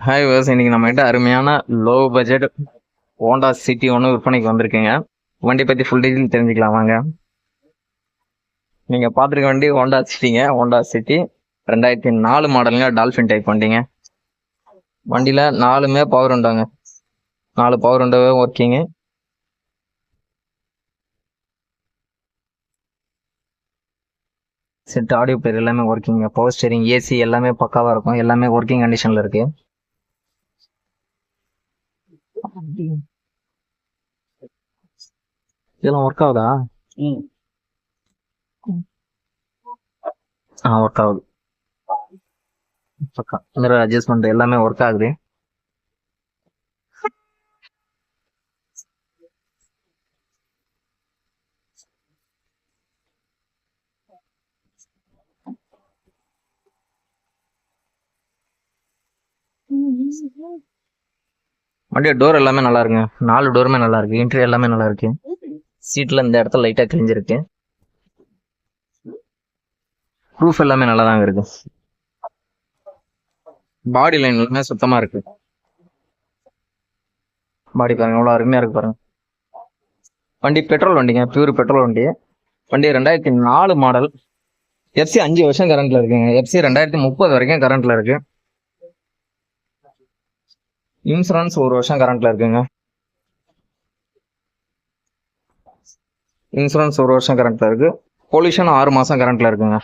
Hi was, இன்னைக்கு நம்மகிட்ட அருமையான லோ பட்ஜெட் ஹோண்டா சிட்டி ஒன்று விற்பனைக்கு வந்திருக்குங்க. வண்டி பற்றி ஃபுல் டீட்டெயில் தெரிஞ்சுக்கலாம் வாங்க. நீங்கள் பார்த்துருக்க வண்டி ஹோண்டா சிட்டிங்க. ஹோண்டா சிட்டி 2004 மாடலுங்க. டால்ஃபின் டைப் வண்டிங்க. வண்டியில் 4மே பவர் உண்டாங்க. 4 பவர் உண்டாவே ஒர்க்கிங்கு. செட் ஆடியோ பிளேயர் எல்லாமே ஒர்க்கிங்க. பவர் ஸ்டேரிங், ஏசி எல்லாமே பக்காவாக இருக்கும். எல்லாமே ஒர்க்கிங் கண்டிஷனில் இருக்கு. இதெல்லாம் ஒர்க் ஆகுதா? ஒர்க் ஆகுது. பக்கா மிரர் அட்ஜஸ்ட்மெண்ட் எல்லாமே ஒர்க் ஆகுது. வண்டியோட டோர் எல்லாமே நல்லா இருக்குங்க. 4 டோருமே நல்லா இருக்கு. இன்டீரியர் எல்லாமே நல்லா இருக்கு. சீட்ல இந்த இடத்துல லைட்டா கிழிஞ்சிருக்கு. ப்ரூஃப் எல்லாமே நல்லா தாங்க இருக்கு. பாடி லைன் எல்லாமே சுத்தமா இருக்கு. பாடி பாருங்க எவ்வளவு அருமையா இருக்கு பாருங்க. வண்டி பெட்ரோல் வண்டிங்க, பியூர் பெட்ரோல் வண்டி. வண்டி 2004 மாடல். எஃப்சி 5 வருஷம் கரண்ட்ல இருக்குங்க. எஃப்சி 2030 வரைக்கும் கரண்ட்ல இருக்கு. இன்சூரன்ஸ் 1 வருஷம் கரண்ட்ல இருக்குங்க. இன்சூரன்ஸ் 1 வருஷம் கரண்ட்ல இருக்கு. பொல்யூஷன் 6 மாசம் கரண்ட்ல இருக்குங்க.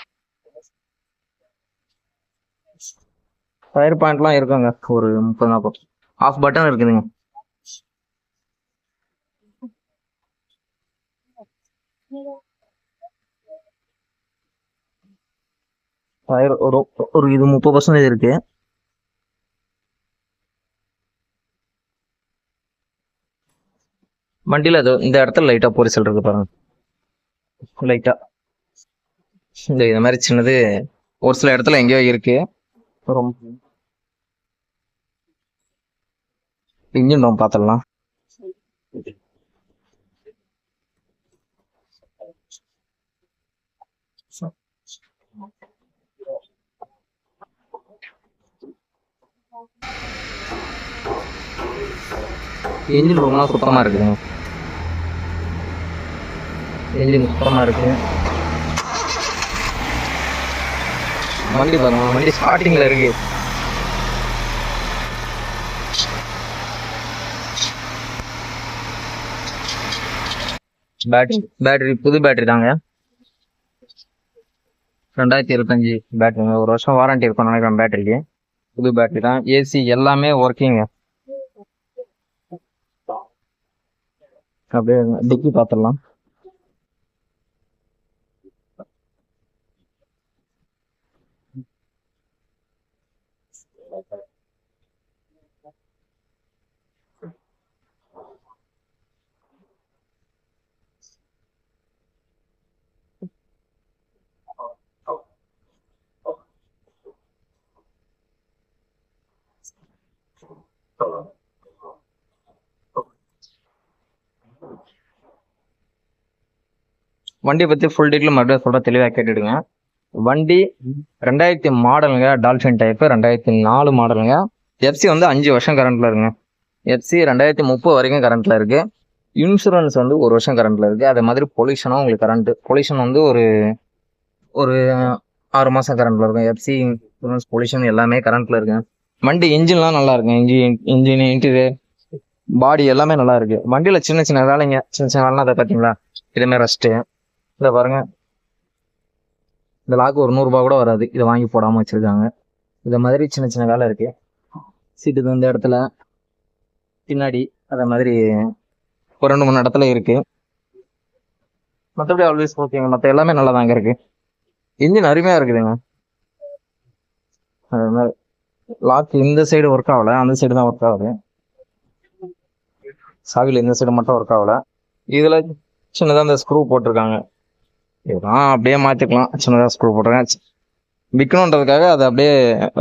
டயர் பாயிண்ட்லாம் இருக்குங்க, ஒரு 30-40. ஆஃப் பட்டன் இருக்குதுங்க. டயர் ஒரு இது 30% இருக்கு. வண்டியில இந்த இடத்துல லைட்டா பொரிசல் இருக்கு பாருங்க. லைட்டா இந்த மாதிரி சின்னது ஒரு சில இடத்துல எங்கேயோ இருக்கு. இன்ஜின் நம்ம பார்த்துடலாம். இன்ஜின் ரொம்ப சுத்தமா இருக்குதுங்க. இன்ஜின் சுத்தமா இருக்கு. வண்டி பாருங்க, வண்டி ஸ்டார்டிங்ல இருக்கு. பேட்டரி புது பேட்டரி தாங்க. 2025 பேட்டரிங்க. 1 வருஷம் வாரண்டி இருக்கும் நினைக்கிறேன் பேட்டரிக்கு. புது பேட்டரி தான். ஏசி எல்லாமே ஒர்க்கிங்க. அப்படியே டிக்கி பார்த்துடலாம். வண்டி பத்தி ஃபுல் டீட்டெயில் மறுபடியும் சொல்ற, தெளிவாக கேட்டுடுங்க. வண்டி 2000 மாடலுங்க. டால்ஃபின் டைப் 2004 மாடலுங்க. எஃப்சி வந்து 5 வருஷம் கரண்ட்ல இருக்குங்க. எஃப்சி 2030 வரைக்கும் கரண்ட்ல இருக்கு. இன்சூரன்ஸ் வந்து 1 வருஷம் கரண்ட்ல இருக்கு. அதே மாதிரி பொல்யூஷனும் உங்களுக்கு பொல்யூஷன் வந்து ஒரு 6 மாசம் கரண்ட்ல இருக்கும். எஃப்சி, இன்சூரன்ஸ், பொல்யூஷன் எல்லாமே கரண்ட்ல இருக்கு. வண்டி இன்ஜின்லாம் நல்லா இருக்கு. இன்ஜின் இன்டீரியர் பாடி எல்லாமே நல்லா இருக்கு. வண்டியில சின்ன சின்ன வேலைங்க, சின்ன சின்ன வேலைனா அதை பாத்தீங்களா, இதுமே ரெஸ்ட். இதை பாருங்க, இந்த லாக்கு ஒரு 100 ரூபாய் கூட வராது. இதை வாங்கி போடாம வச்சிருக்காங்க. இதை மாதிரி சின்ன சின்ன வேலை இருக்கு. சீட்டு இந்த இடத்துல பின்னாடி அதே மாதிரி ஒரு 2-3 இடத்துல இருக்கு. மற்றபடி ஆல்வேஸ் ஓகேங்க. மற்ற எல்லாமே நல்லா தாங்க இருக்கு. இன்ஜின் அருமையா இருக்குதுங்க. அது மாதிரி லாக் இந்த சைடு ஒர்க் ஆகல, அந்த சைடு தான் ஒர்க் ஆகுது. சாவியில் இந்த சைடு மட்டும் ஒர்க் ஆகல. இதுல சின்னதாக இந்த ஸ்க்ரூ போட்டிருக்காங்க. இதெல்லாம் அப்படியே மாத்திக்கலாம். சின்னதாக ஸ்க்ரூ போட்டிருக்காங்க. விற்கணுன்றதுக்காக அதை அப்படியே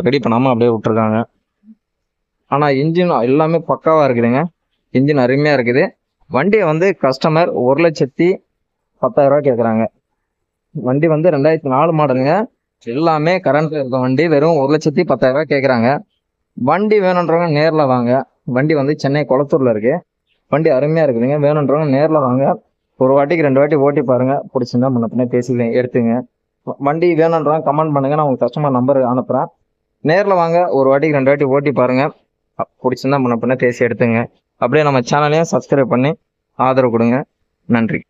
ரெடி பண்ணாம அப்படியே விட்டுருக்காங்க. ஆனா இன்ஜின் எல்லாமே பக்காவா இருக்குதுங்க. இன்ஜின் அருமையா இருக்குது. வண்டியை வந்து கஸ்டமர் 1,10,000 கேட்குறாங்க. வண்டி வந்து 2004 மாடலுங்க. எல்லாமே கரண்ட்ல இருக்க வண்டி வெறும் 1,10,000 கேட்குறாங்க. வண்டி வேணுன்றவங்க நேரில் வாங்க. வண்டி வந்து சென்னை குளத்தூரில் இருக்குது. வண்டி அருமையாக இருக்குதுங்க. வேணுன்றவங்க நேரில் வாங்க. ஒரு வாட்டிக்கு 2 வாட்டி ஓட்டி பாருங்கள். பிடிச்சிருந்தா முன்ன பின்ன பேசி எடுத்துங்க. வண்டி வேணுன்றவங்க கமெண்ட் பண்ணுங்கள். நான் உங்களுக்கு கஸ்டமர் நம்பர் அனுப்புகிறேன். நேரில் வாங்க. ஒரு வாட்டிக்கு 2 வாட்டி ஓட்டி பாருங்கள். பிடிச்சிருந்தா முன்ன பின்ன பேசி எடுத்துங்க. அப்படியே நம்ம சேனலையும் சப்ஸ்கிரைப் பண்ணி ஆதரவு கொடுங்க. நன்றி.